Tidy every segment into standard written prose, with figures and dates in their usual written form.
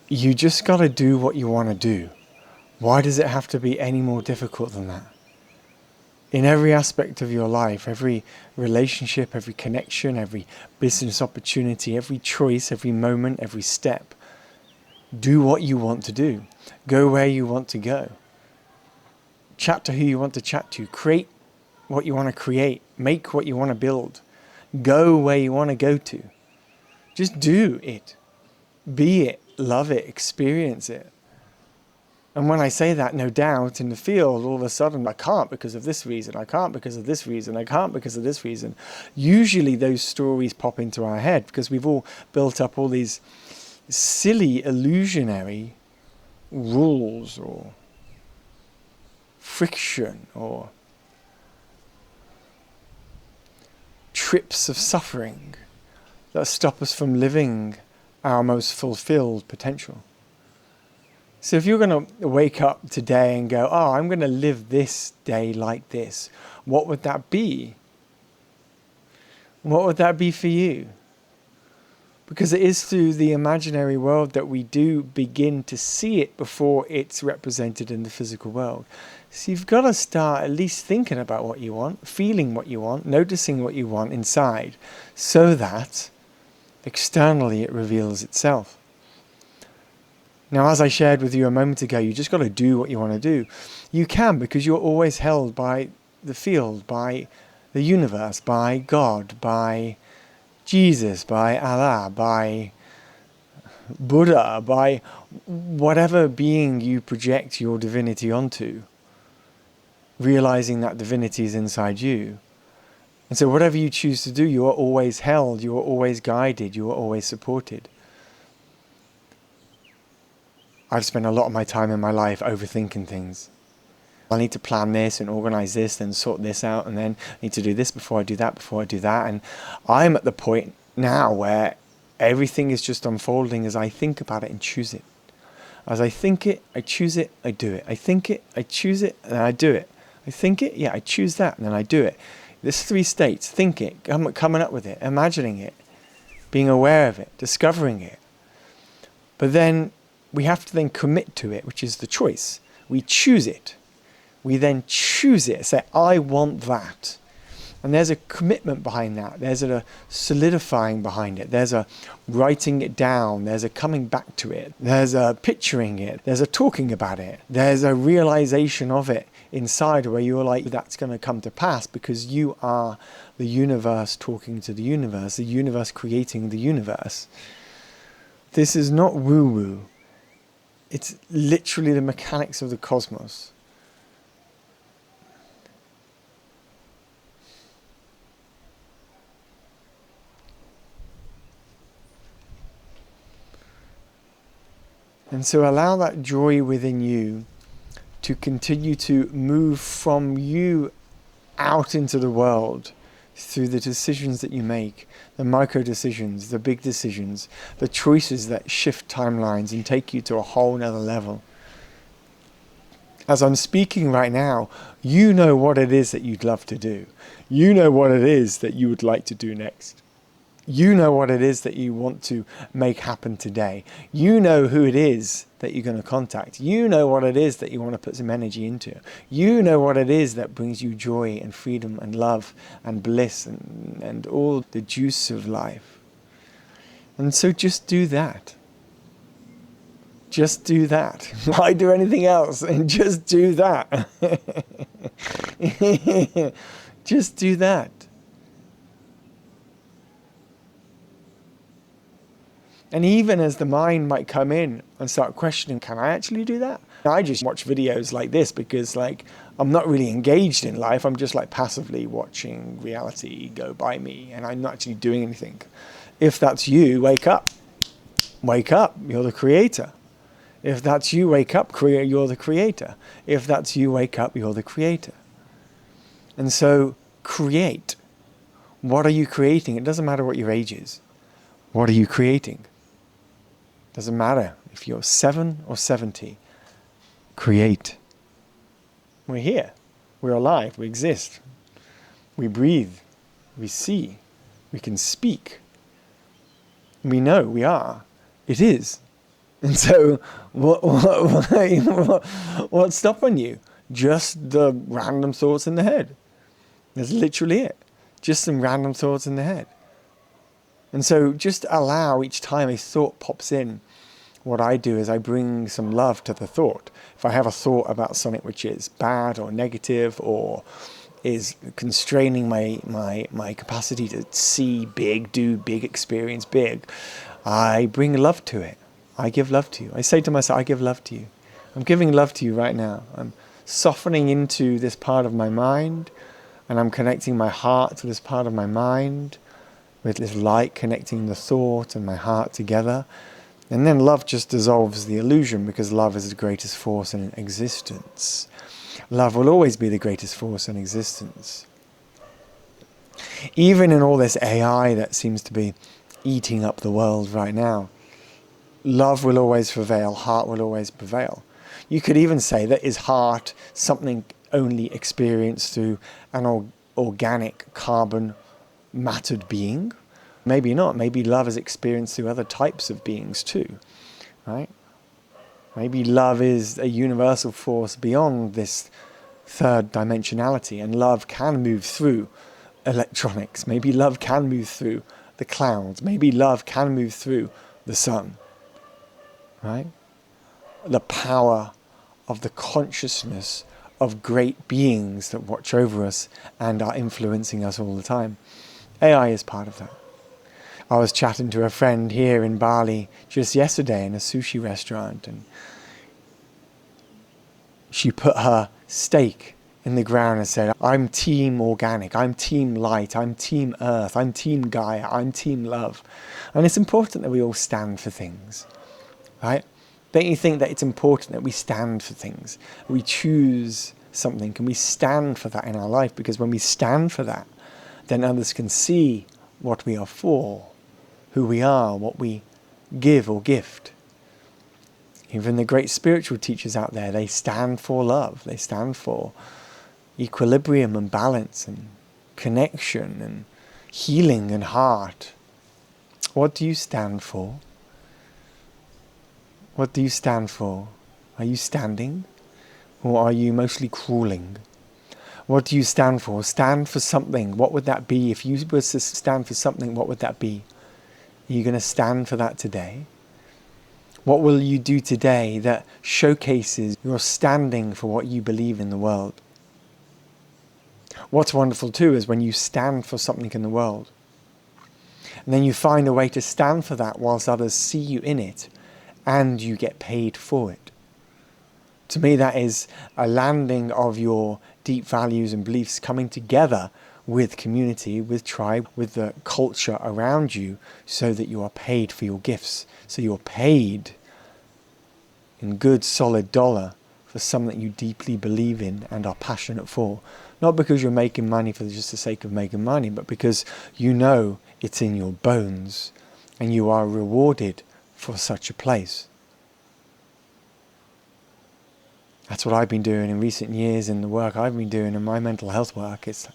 You just got to do what you want to do. Why does it have to be any more difficult than that? In every aspect of your life, every relationship, every connection, every business opportunity, every choice, every moment, every step, do what you want to do. Go where you want to go. Chat to who you want to chat to. Create what you want to create. Make what you want to build. Go where you want to go to. Just do it. Be it. Love it. Experience it. And when I say that, no doubt, in the field, all of a sudden, I can't because of this reason, I can't because of this reason, I can't because of this reason. Usually those stories pop into our head because we've all built up all these silly, illusionary rules or friction or trips of suffering that stop us from living our most fulfilled potential. So if you're going to wake up today and go, oh, I'm going to live this day like this, what would that be? What would that be for you? Because it is through the imaginary world that we do begin to see it before it's represented in the physical world. So you've got to start at least thinking about what you want, feeling what you want, noticing what you want inside, so that externally it reveals itself. Now, as I shared with you a moment ago, you just got to do what you want to do. You can, because you're always held by the field, by the universe, by God, by Jesus, by Allah, by Buddha, by whatever being you project your divinity onto, realizing that divinity is inside you. And so whatever you choose to do, you are always held, you are always guided, you are always supported. I've spent a lot of my time in my life overthinking things. I need to plan this and organize this, then sort this out, and then I need to do this before I do that, before I do that. And I'm at the point now where everything is just unfolding as I think about it and choose it. As I think it, I choose it, I do it. I think it, I choose it, and then I do it. I think it, yeah, I choose that, and then I do it. There's 3 states. Think it, coming up with it, imagining it, being aware of it, discovering it. But then we have to then commit to it, which is the choice. We choose it. We then choose it. Say, I want that. And there's a commitment behind that. There's a solidifying behind it. There's a writing it down. There's a coming back to it. There's a picturing it. There's a talking about it. There's a realization of it inside where you're like, that's going to come to pass because you are the universe talking to the universe creating the universe. This is not woo-woo. It's literally the mechanics of the cosmos. And so allow that joy within you to continue to move from you out into the world through the decisions that you make, the micro decisions, the big decisions, the choices that shift timelines and take you to a whole nother level. As I'm speaking right now, you know what it is that you'd love to do. You know what it is that you would like to do next. You know what it is that you want to make happen today. You know who it is that you're going to contact. You know what it is that you want to put some energy into. You know what it is that brings you joy and freedom and love and bliss and all the juice of life. And so just do that. Just do that. Why do anything else? And just do that. Just do that. And even as the mind might come in and start questioning, can I actually do that? I just watch videos like this because I'm not really engaged in life. I'm just passively watching reality go by me and I'm not actually doing anything. If that's you, wake up. Wake up. You're the creator. If that's you, wake up. You're the creator. If that's you, wake up. You're the creator. And so create. What are you creating? It doesn't matter what your age is. What are you creating? Doesn't matter if you're 7 or 70. Create. We're here. We're alive. We exist. We breathe. We see. We can speak. We know we are. It is. And so what's stopping you? Just the random thoughts in the head. That's literally it. Just some random thoughts in the head. And so just allow each time a thought pops in, what I do is I bring some love to the thought. If I have a thought about something which is bad or negative or is constraining my capacity to see big, do big, experience big, I bring love to it. I give love to you. I say to myself, I give love to you. I'm giving love to you right now. I'm softening into this part of my mind, and I'm connecting my heart to this part of my mind, with this light connecting the thought and my heart together. And then love just dissolves the illusion, because love is the greatest force in existence. Love will always be the greatest force in existence. Even in all this AI that seems to be eating up the world right now, love will always prevail, heart will always prevail. You could even say that is heart something only experienced through an organic carbon mattered being? Maybe not. Maybe love is experienced through other types of beings too, right? Maybe love is a universal force beyond this third dimensionality, and love can move through electronics. Maybe love can move through the clouds. Maybe love can move through the sun, right? The power of the consciousness of great beings that watch over us and are influencing us all the time. AI is part of that. I was chatting to a friend here in Bali just yesterday in a sushi restaurant, and she put her stake in the ground and said, I'm team organic, I'm team light, I'm team earth, I'm team Gaia, I'm team love. And it's important that we all stand for things, right? Don't you think that it's important that we stand for things? We choose something. Can we stand for that in our life? Because when we stand for that, then others can see what we are for, who we are, what we give or gift. Even the great spiritual teachers out there, they stand for love. They stand for equilibrium and balance and connection and healing and heart. What do you stand for? What do you stand for? Are you standing? Or are you mostly crawling? What do you stand for? Stand for something. What would that be? If you were to stand for something, what would that be? Are you going to stand for that today? What will you do today that showcases your standing for what you believe in the world? What's wonderful too is when you stand for something in the world, and then you find a way to stand for that whilst others see you in it, and you get paid for it. To me, that is a landing of your deep values and beliefs coming together with community, with tribe, with the culture around you, so that you are paid for your gifts. So you're paid in good solid dollar for something you deeply believe in and are passionate for. Not because you're making money for just the sake of making money, but because you know it's in your bones and you are rewarded for such a place. That's what I've been doing in recent years in the work I've been doing in my mental health work. It's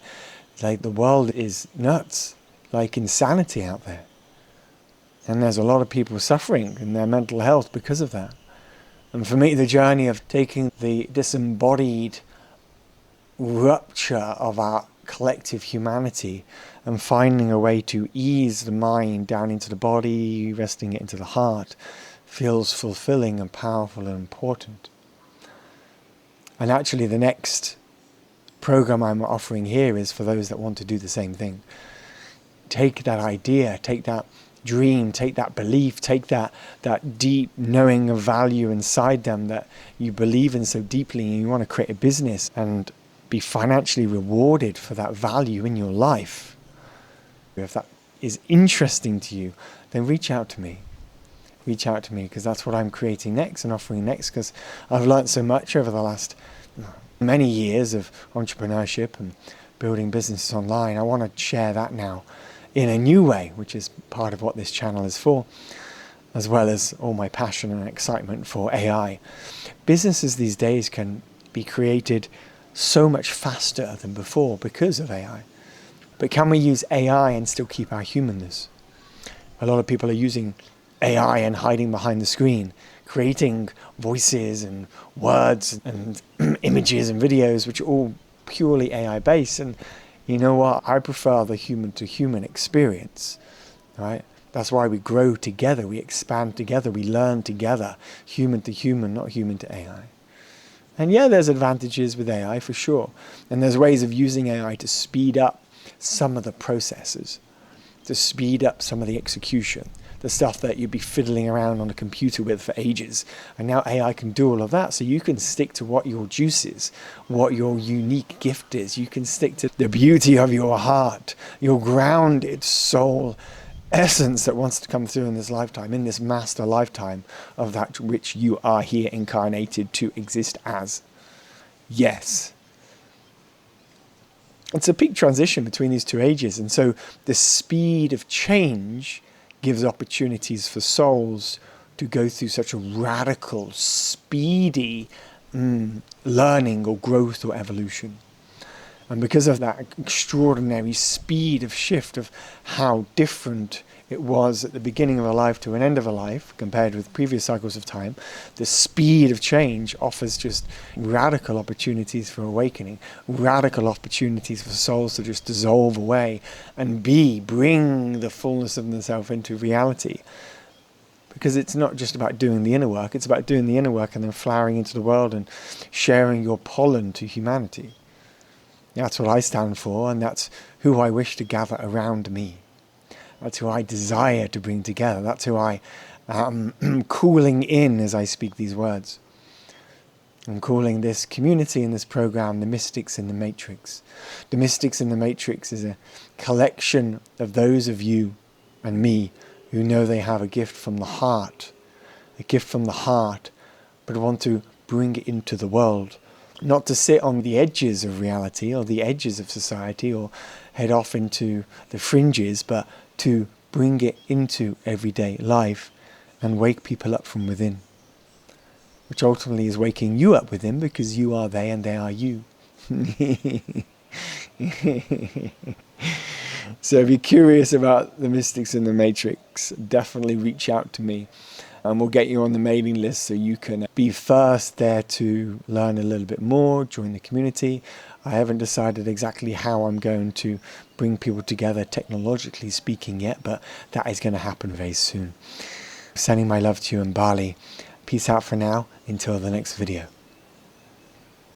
like the world is nuts, like insanity out there. And there's a lot of people suffering in their mental health because of that. And for me, the journey of taking the disembodied rupture of our collective humanity and finding a way to ease the mind down into the body, resting it into the heart, feels fulfilling and powerful and important. And actually the next program I'm offering here is for those that want to do the same thing. Take that idea, take that dream, take that belief, take that deep knowing of value inside them that you believe in so deeply, and you want to create a business and be financially rewarded for that value in your life. If that is interesting to you, then reach out to me. Reach out to me, because that's what I'm creating next and offering next, because I've learned so much over the last many years of entrepreneurship and building businesses online. I want to share that now in a new way, which is part of what this channel is for, as well as all my passion and excitement for AI. Businesses these days can be created so much faster than before because of AI. But can we use AI and still keep our humanness? A lot of people are using AI and hiding behind the screen. creating voices and words and images and videos, which are all purely AI based. And you know what? I prefer the human to human experience, right? That's why we grow together, we expand together, we learn together, human to human, not human to AI. And yeah, there's advantages with AI for sure. And there's ways of using AI to speed up some of the processes, to speed up some of the execution, the stuff that you'd be fiddling around on a computer with for ages. And now AI can do all of that. So you can stick to what your juice is, what your unique gift is. You can stick to the beauty of your heart, your grounded soul essence that wants to come through in this lifetime, in this master lifetime of that which you are here incarnated to exist as. Yes. It's a peak transition between these two ages, and so the speed of change gives opportunities for souls to go through such a radical, speedy learning or growth or evolution. And because of that extraordinary speed of shift of how different it was at the beginning of a life to an end of a life compared with previous cycles of time, the speed of change offers just radical opportunities for awakening, radical opportunities for souls to just dissolve away and bring the fullness of themselves into reality. Because it's not just about doing the inner work, it's about doing the inner work and then flowering into the world and sharing your pollen to humanity. That's what I stand for, and that's who I wish to gather around me. That's who I desire to bring together. That's who I am calling in as I speak these words. I'm calling this community in this program the Mystics in the Matrix. The Mystics in the Matrix is a collection of those of you and me who know they have a gift from the heart, but want to bring it into the world. Not to sit on the edges of reality or the edges of society or head off into the fringes, but to bring it into everyday life and wake people up from within. Which ultimately is waking you up within, because you are they and they are you. So if you're curious about the Mystics in the Matrix, definitely reach out to me. And we'll get you on the mailing list so you can be first there to learn a little bit more, join the community. I haven't decided exactly how I'm going to bring people together technologically speaking yet, but that is going to happen very soon. Sending my love to you in Bali. Peace out for now, until the next video.